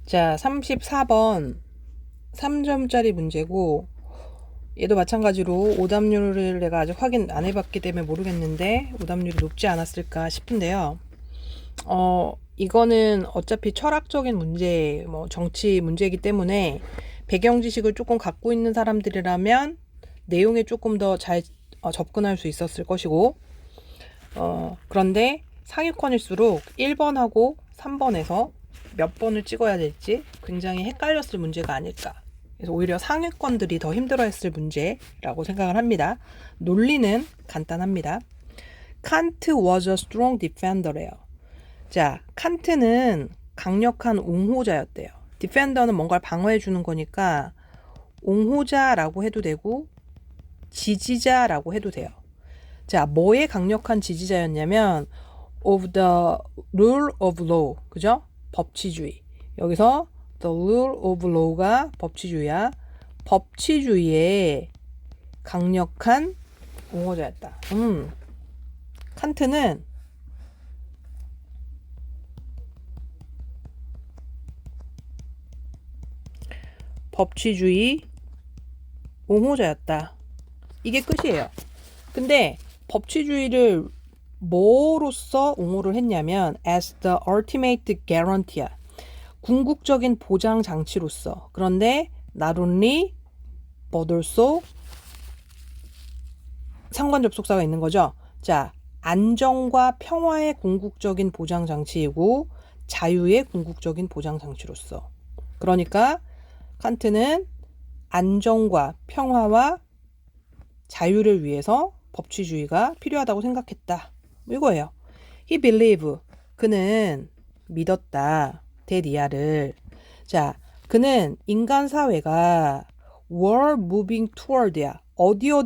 자, 34번 3점짜리 문제고 얘도 마찬가지로 오답률을 내가 아직 확인 안 해봤기 때문에 모르겠는데 오답률이 높지 않았을까 싶은데요. 이거는 어차피 철학적인 문제, 정치 문제이기 때문에 배경 지식을 조금 갖고 있는 사람들이라면 내용에 조금 더 잘 접근할 수 있었을 것이고, 그런데 상위권일수록 1번하고 3번에서 몇 번을 찍어야 될지 굉장히 헷갈렸을 문제가 아닐까. 그래서 오히려 상위권들이 더 힘들어했을 문제라고 생각을 합니다. 논리는 간단합니다. Kant was a strong defender래요. 자, 칸트는 강력한 옹호자였대요. 디펜더는 뭔가를 방어해주는 거니까 옹호자라고 해도 되고 지지자라고 해도 돼요. 자, 뭐에 강력한 지지자였냐면 of the rule of law, 그죠? 법치주의. 여기서 the rule of law가 법치주의야. 법치주의에 강력한 옹호자였다. 칸트는 법치주의 옹호자였다. 이게 끝이에요. 근데 법치주의를 뭐로써 옹호를 했냐면 as the ultimate guarantee야. 궁극적인 보장 장치로서. 그런데 not only but also 상관 접속사가 있는 거죠. 자, 안정과 평화의 궁극적인 보장 장치이고 자유의 궁극적인 보장 장치로서. 그러니까 칸트는 안정과 평화와 자유를 위해서 법치주의가 필요하다고 생각했다. 이거예요. He believe. 그는 믿었다. 데리아를. 자, 그는 인간 사회가 were moving toward야. 어디로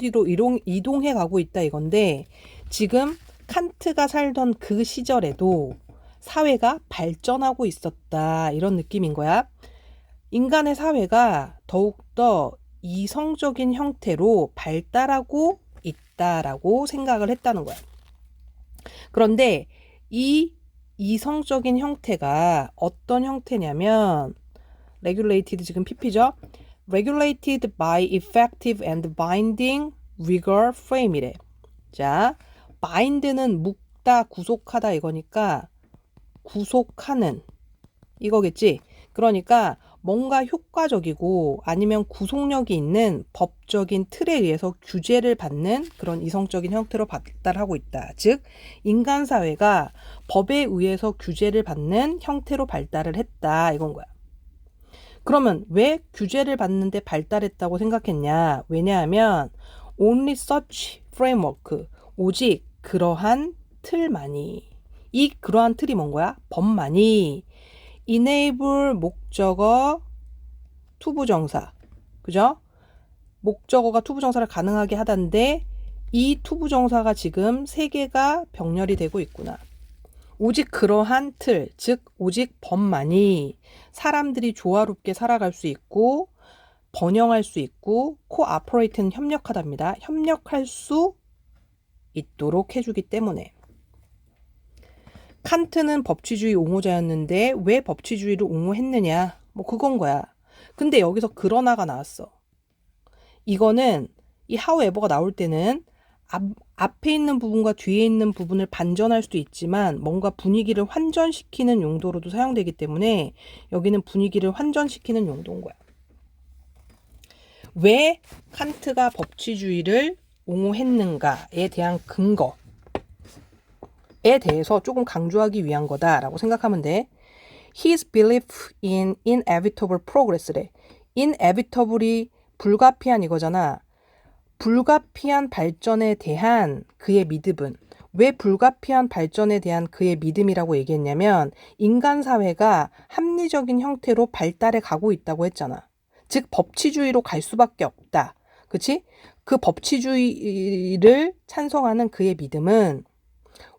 이동해 가고 있다 이건데 지금 칸트가 살던 그 시절에도 사회가 발전하고 있었다. 이런 느낌인 거야. 인간의 사회가 더욱더 이성적인 형태로 발달하고 있다라고 생각을 했다는 거야. 그런데 이 이성적인 형태가 어떤 형태냐면 regulated 지금 PP죠? regulated by effective and binding rigor frame이래. 자, bind는 묶다, 구속하다 이거니까 구속하는 이거겠지? 그러니까 뭔가 효과적이고 아니면 구속력이 있는 법적인 틀에 의해서 규제를 받는 그런 이성적인 형태로 발달하고 있다. 즉, 인간 사회가 법에 의해서 규제를 받는 형태로 발달을 했다. 이건 거야. 그러면 왜 규제를 받는데 발달했다고 생각했냐? 왜냐하면 only such framework, 오직 그러한 틀만이, 이 그러한 틀이 뭔 거야? 법만이 enable 목적어 투부정사, 그죠? 목적어가 투부정사를 가능하게 하던데 이 투부정사가 지금 3개가 병렬이 되고 있구나. 오직 그러한 틀, 즉 오직 법만이 사람들이 조화롭게 살아갈 수 있고 번영할 수 있고 코아퍼레이트는 협력하답니다. 협력할 수 있도록 해주기 때문에. 칸트는 법치주의 옹호자였는데 왜 법치주의를 옹호했느냐? 그건 거야. 근데 여기서 그러나가 나왔어. 이거는 이 however가 나올 때는 앞에 있는 부분과 뒤에 있는 부분을 반전할 수도 있지만 뭔가 분위기를 환전시키는 용도로도 사용되기 때문에 여기는 분위기를 환전시키는 용도인 거야. 왜 칸트가 법치주의를 옹호했는가에 대한 근거에 대해서 조금 강조하기 위한 거다라고 생각하면 돼. His belief in inevitable progress래. inevitable이 불가피한 이거잖아. 불가피한 발전에 대한 그의 믿음은, 왜 불가피한 발전에 대한 그의 믿음이라고 얘기했냐면 인간 사회가 합리적인 형태로 발달해 가고 있다고 했잖아. 즉 법치주의로 갈 수밖에 없다. 그치? 그 법치주의를 찬성하는 그의 믿음은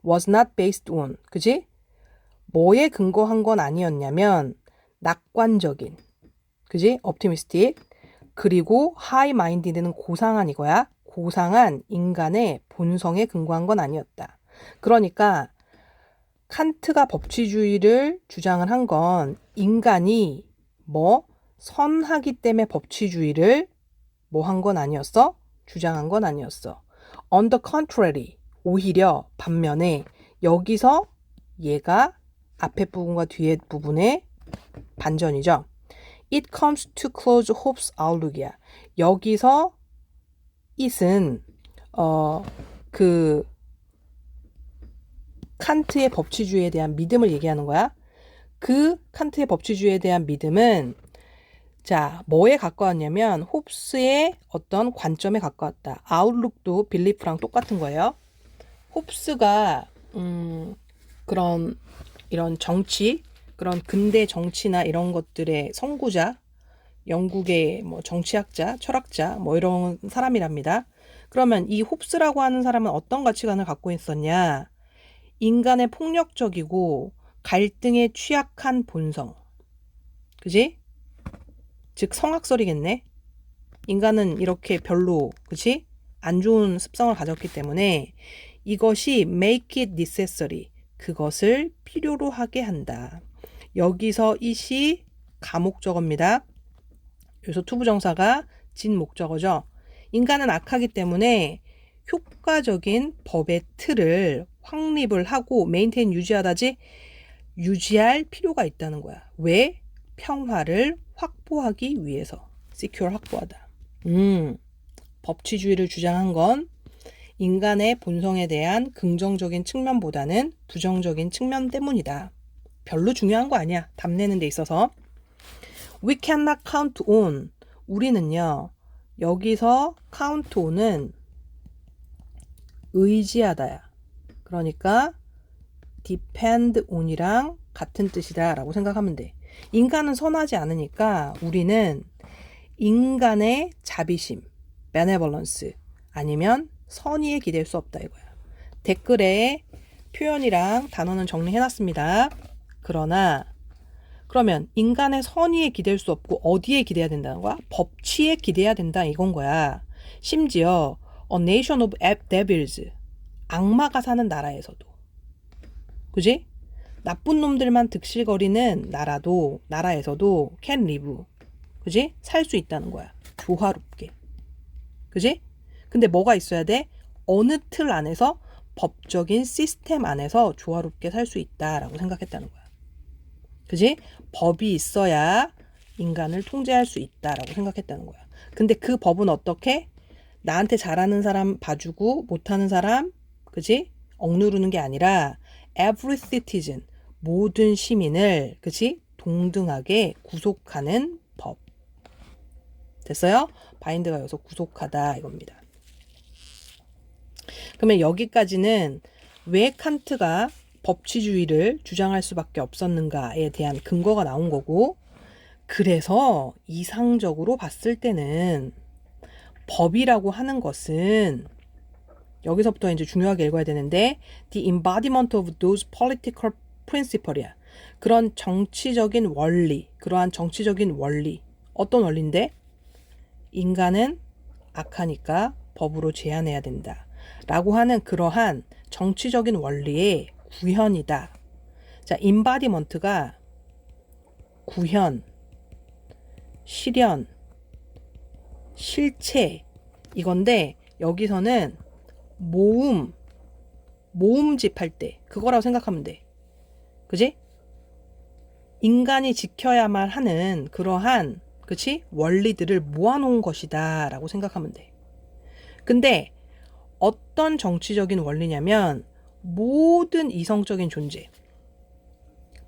was not based on, 그치? 뭐에 근거한 건 아니었냐면 낙관적인, 그지? optimistic, 그리고 high-minded는 고상한 이거야. 고상한 인간의 본성에 근거한 건 아니었다. 그러니까 칸트가 법치주의를 주장을 한 건 인간이 선하기 때문에 법치주의를 한 건 아니었어? 주장한 건 아니었어. On the contrary, 오히려 반면에 여기서 얘가 앞에 부분과 뒤에 부분의 반전이죠. It comes to close Hobbes' outlook이야. 여기서 it은 칸트의 법치주의에 대한 믿음을 얘기하는 거야. 그 칸트의 법치주의에 대한 믿음은 자, 뭐에 가까웠냐면 홉스의 어떤 관점에 가까웠다. 아웃룩도 빌리프랑 똑같은 거예요. 홉스가 이런 정치, 그런 근대 정치나 이런 것들의 선구자, 영국의 정치학자, 철학자 이런 사람이랍니다. 그러면 이 홉스라고 하는 사람은 어떤 가치관을 갖고 있었냐? 인간의 폭력적이고 갈등에 취약한 본성. 그지? 즉 성악설이겠네. 인간은 이렇게 별로, 그치? 안 좋은 습성을 가졌기 때문에 이것이 make it necessary. 그것을 필요로 하게 한다. 여기서 it이 가목적어입니다. 여기서 투부정사가 진목적어죠. 인간은 악하기 때문에 효과적인 법의 틀을 확립을 하고 메인테인 유지하다지 유지할 필요가 있다는 거야. 왜? 평화를 확보하기 위해서. secure 확보하다. 법치주의를 주장한 건 인간의 본성에 대한 긍정적인 측면보다는 부정적인 측면 때문이다. 별로 중요한 거 아니야. 답내는 데 있어서. We cannot count on. 우리는요. 여기서 count on은 의지하다야. 그러니까 depend on이랑 같은 뜻이다 라고 생각하면 돼. 인간은 선하지 않으니까 우리는 인간의 자비심, benevolence 아니면 선의에 기댈 수 없다 이거야. 댓글에 표현이랑 단어는 정리해놨습니다. 그러면 인간의 선의에 기댈 수 없고 어디에 기대야 된다는 거야? 법치에 기대야 된다 이건 거야. 심지어 A nation of devils 악마가 사는 나라에서도 그지? 나쁜 놈들만 득실거리는 나라에서도 can live 그지? 살 수 있다는 거야. 조화롭게 그지? 근데 뭐가 있어야 돼? 어느 틀 안에서 법적인 시스템 안에서 조화롭게 살 수 있다라고 생각했다는 거야. 그지? 법이 있어야 인간을 통제할 수 있다라고 생각했다는 거야. 근데 그 법은 어떻게? 나한테 잘하는 사람 봐주고 못하는 사람, 그지? 억누르는 게 아니라 every citizen, 모든 시민을, 그지? 동등하게 구속하는 법. 됐어요? 바인드가 여기서 구속하다 이겁니다. 그러면 여기까지는 왜 칸트가 법치주의를 주장할 수밖에 없었는가에 대한 근거가 나온 거고, 그래서 이상적으로 봤을 때는 법이라고 하는 것은 여기서부터 이제 중요하게 읽어야 되는데 the embodiment of those political principle이야. 그런 정치적인 원리, 그러한 정치적인 원리. 어떤 원리인데? 인간은 악하니까 법으로 제한해야 된다. 라고 하는 그러한 정치적인 원리의 구현이다. 자, embodiment가 구현, 실현, 실체 이건데 여기서는 모음집 할 때 그거라고 생각하면 돼. 그지? 인간이 지켜야만 하는 그러한 그치? 원리들을 모아놓은 것이다 라고 생각하면 돼. 근데 어떤 정치적인 원리냐면 모든 이성적인 존재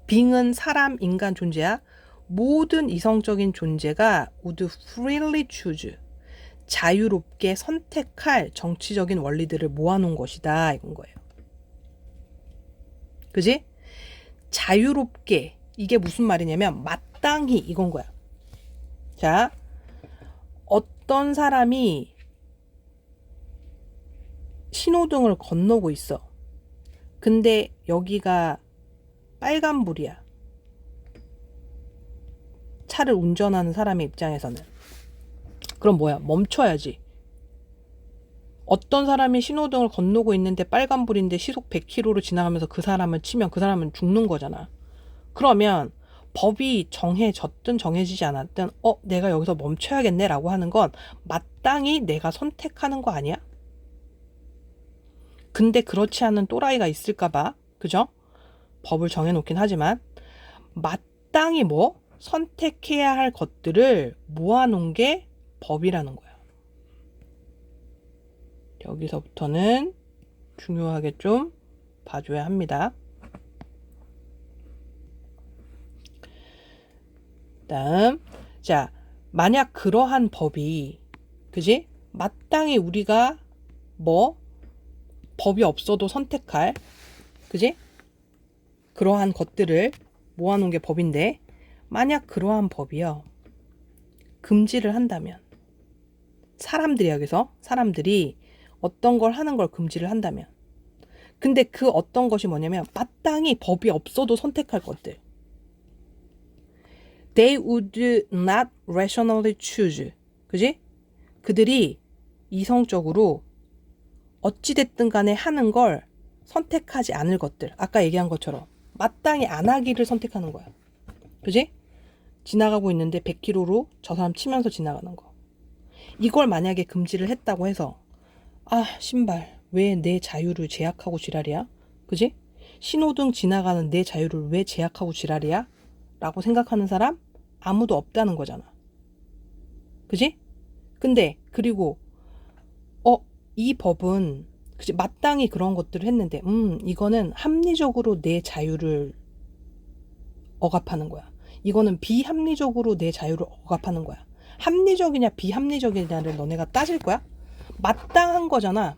빙은 사람, 인간 존재야. 모든 이성적인 존재가 would freely choose 자유롭게 선택할 정치적인 원리들을 모아놓은 것이다 이건 거예요. 그지? 자유롭게 이게 무슨 말이냐면 마땅히 이건 거야. 자, 어떤 사람이 신호등을 건너고 있어. 근데 여기가 빨간불이야. 차를 운전하는 사람의 입장에서는. 그럼 뭐야? 멈춰야지. 어떤 사람이 신호등을 건너고 있는데 빨간불인데 시속 100km로 지나가면서 그 사람을 치면 그 사람은 죽는 거잖아. 그러면 법이 정해졌든 정해지지 않았든 내가 여기서 멈춰야겠네 라고 하는 건 마땅히 내가 선택하는 거 아니야? 근데 그렇지 않은 또라이가 있을까봐, 그죠? 법을 정해놓긴 하지만 마땅히 선택해야 할 것들을 모아놓은 게 법이라는 거야. 여기서부터는 중요하게 좀 봐줘야 합니다. 다음, 자, 만약 그러한 법이, 그지? 마땅히 우리가 법이 없어도 선택할, 그지? 그러한 것들을 모아놓은 게 법인데, 만약 그러한 법이요, 금지를 한다면, 사람들이 어떤 걸 하는 걸 금지를 한다면, 근데 그 어떤 것이 뭐냐면, 마땅히 법이 없어도 선택할 것들. They would not rationally choose. 그지? 그들이 이성적으로 어찌됐든 간에 하는 걸 선택하지 않을 것들. 아까 얘기한 것처럼 마땅히 안 하기를 선택하는 거야. 그지? 지나가고 있는데 100km로 저 사람 치면서 지나가는 거. 이걸 만약에 금지를 했다고 해서 신발 왜 내 자유를 제약하고 지랄이야? 그지? 신호등 지나가는 내 자유를 왜 제약하고 지랄이야? 라고 생각하는 사람 아무도 없다는 거잖아. 그지? 근데 그리고 이 법은 그치 마땅히 그런 것들을 했는데 이거는 합리적으로 내 자유를 억압하는 거야. 이거는 비합리적으로 내 자유를 억압하는 거야. 합리적이냐 비합리적이냐를 너네가 따질 거야? 마땅한 거잖아.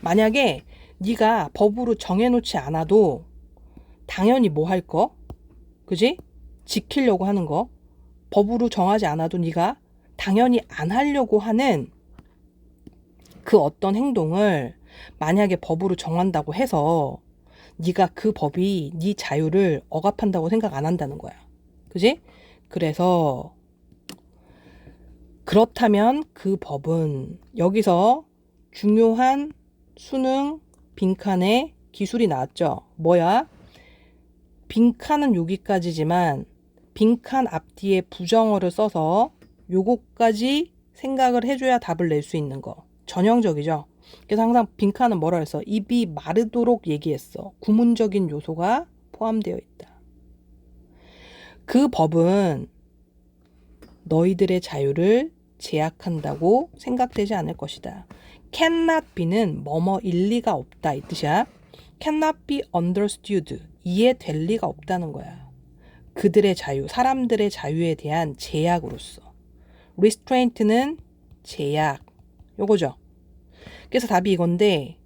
만약에 네가 법으로 정해놓지 않아도 당연히 뭐 할 거? 그지? 지키려고 하는 거. 법으로 정하지 않아도 네가 당연히 안 하려고 하는 그 어떤 행동을 만약에 법으로 정한다고 해서 네가 그 법이 네 자유를 억압한다고 생각 안 한다는 거야. 그지? 그래서 그렇다면 그 법은 여기서 중요한 수능 빈칸에 기술이 나왔죠. 뭐야? 빈칸은 여기까지지만 빈칸 앞뒤에 부정어를 써서 요거까지 생각을 해줘야 답을 낼 수 있는 거. 전형적이죠. 그래서 항상 빈칸은 뭐라 했어? 입이 마르도록 얘기했어. 구문적인 요소가 포함되어 있다. 그 법은 너희들의 자유를 제약한다고 생각되지 않을 것이다. cannot be는 뭐뭐 일리가 없다 이 뜻이야. cannot be understood 이해될 리가 없다는 거야. 그들의 자유, 사람들의 자유에 대한 제약으로서. restraint는 제약 요거죠. 그래서 답이 이건데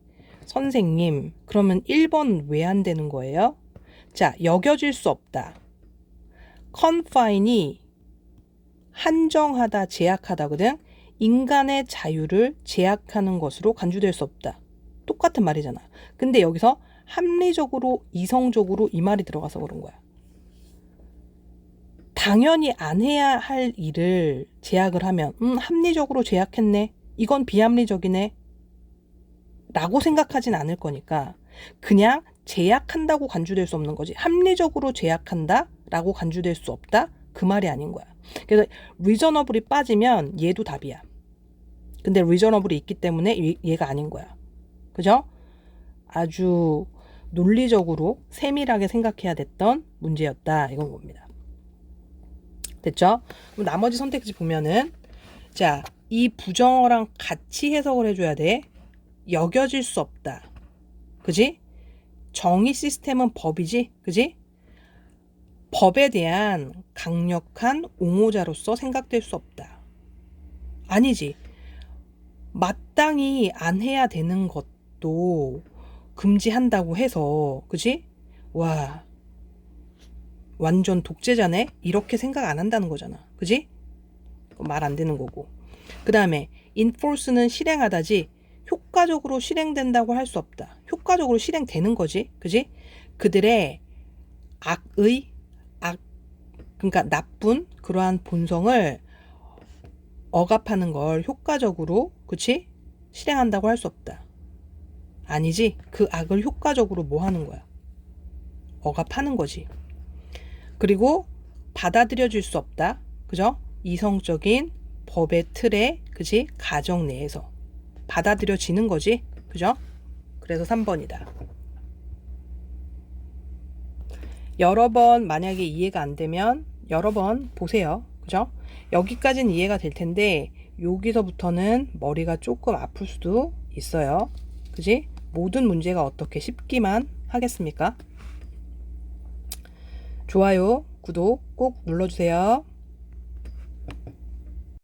선생님 그러면 1번 왜 안 되는 거예요? 자, 여겨질 수 없다. confine이 한정하다, 제약하다거든. 인간의 자유를 제약하는 것으로 간주될 수 없다. 똑같은 말이잖아. 근데 여기서 합리적으로, 이성적으로 이 말이 들어가서 그런 거야. 당연히 안 해야 할 일을 제약을 하면 합리적으로 제약했네. 이건 비합리적이네. 라고 생각하진 않을 거니까 그냥 제약한다고 간주될 수 없는 거지. 합리적으로 제약한다 라고 간주될 수 없다? 그 말이 아닌 거야. 그래서 reasonable이 빠지면 얘도 답이야. 근데 reasonable이 있기 때문에 얘가 아닌 거야. 그죠? 아주 논리적으로 세밀하게 생각해야 됐던 문제였다. 이건 겁니다. 됐죠? 그럼 나머지 선택지 보면은 자, 이 부정어랑 같이 해석을 해줘야 돼. 여겨질 수 없다. 그지? 정의 시스템은 법이지? 그지? 법에 대한 강력한 옹호자로서 생각될 수 없다. 아니지. 마땅히 안 해야 되는 것도 금지한다고 해서, 그지? 와, 완전 독재자네? 이렇게 생각 안 한다는 거잖아. 그지? 말 안 되는 거고. 그 다음에 enforce는 실행하다지 효과적으로 실행된다고 할 수 없다. 효과적으로 실행되는 거지. 그지? 그들의 그러니까 나쁜 그러한 본성을 억압하는 걸 효과적으로, 그치? 실행한다고 할 수 없다. 아니지. 그 악을 효과적으로 뭐 하는 거야? 억압하는 거지. 그리고 받아들여질 수 없다. 그죠? 이성적인 법의 틀에, 그지? 가정 내에서 받아들여지는 거지. 그죠? 그래서 3번이다. 여러 번 만약에 이해가 안 되면 여러 번 보세요. 그죠? 여기까지는 이해가 될 텐데 여기서부터는 머리가 조금 아플 수도 있어요. 그지? 모든 문제가 어떻게 쉽기만 하겠습니까? 좋아요, 구독 꼭 눌러주세요.